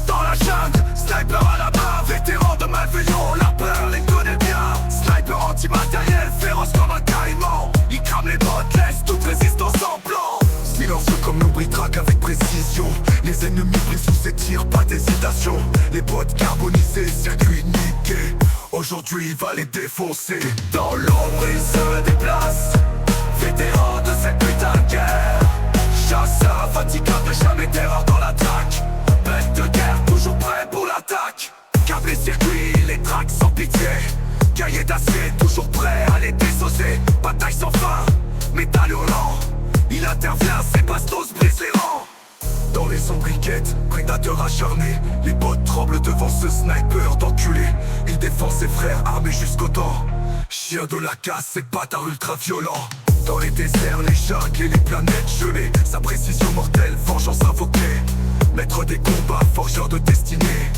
Dans la jungle, sniper à la main, vétéran de malveillants, la peur les connaît bien. Sniper anti-matériel, féroce comme un caïman. Il crame les bottes, laisse toute résistance en blanc. Silencieux comme l'oubli, traque avec précision. Les ennemis pris sous ses tirs, pas d'hésitation. Les bottes carbonisées, circuit niqué. Aujourd'hui il va les défoncer. Dans l'ombre il se déplace, vétéran de cette putain de guerre. Chasseur infatigable, jamais d'erreur dans l'attaque. Bête de guerre, toujours prêt pour l'attaque. Câblé circuit, les traques sans pitié. Cahier d'acier, toujours prêt à les désosser. Bataille sans fin, métal hurlant. Il intervient, ses bastos brisent les rangs. Dans les sombriquettes, prédateur acharné. Les bottes tremblent devant ce sniper d'enculé. Il défend ses frères armés jusqu'aux dents. Chien de la casse, c'est bâtard ultra violent. Dans les déserts, les jungles et les planètes gelées. Sa précision mortelle, vengeance invoquée. Maître des combats, forgeur de destinée.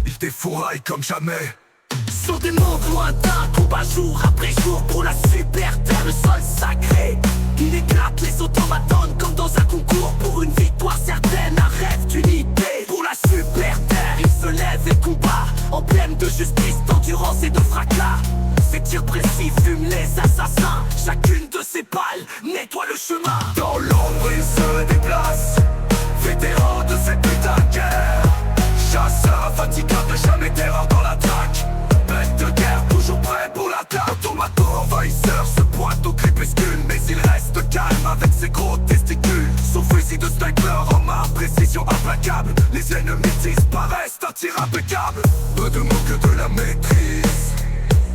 Il défouraille comme jamais. Sur des mondes lointains, combat jour après jour pour la super terre, le sol sacré. Il éclate les automatonnes comme dans un concours pour une victoire certaine, un rêve d'unité. Pour la super terre, il se lève et combat, emblème de justice, d'endurance et de fracas. Ses tirs précis fument les assassins, chacune de ses balles nettoie le chemin. Dans l'ombre il se déplace, vétéran de cette putain de guerre. Chasseur infatigable, jamais d'erreur dans l'attaque. Bête de guerre, toujours prêt pour l'attaque. Automato envahisseur se pointe au crépuscule, mais il reste calme avec ses gros testicules. Son fusil de sniper en main, précision implacable. Les ennemis disparaissent, un tir impeccable. Peu de mots que de la maîtrise,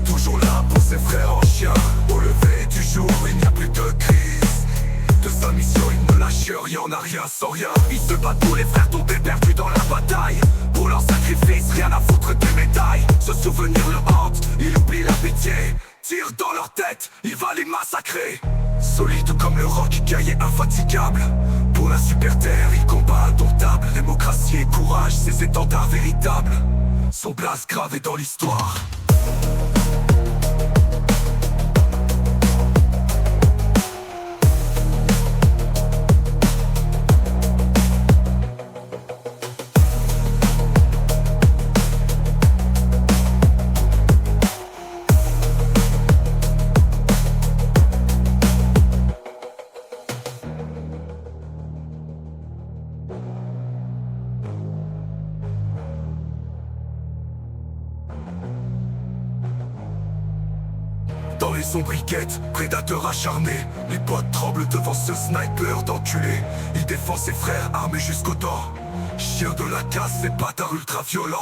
toujours là pour ses frères en chien. Au lever du jour, il n'y a plus de crise. De sa mission, il ne lâche rien, n'a rien sans rien. Il se bat pour les frères tombés perdus dans la bataille. Pour leur sacrifice, rien à foutre des médailles. Ce souvenir le hante, il oublie la pitié. Tire dans leur tête, il va les massacrer. Solide comme le roc, guerrier infatigable. Pour la super terre, il combat indomptable. Démocratie et courage, ses étendards véritables. Son blaze gravé dans l'histoire. Dans les sombriquettes, prédateur acharné. Les bottes tremblent devant ce sniper d'enculé. Il défend ses frères armés jusqu'aux dents. Chien de la casse, c'est bâtard ultra violent.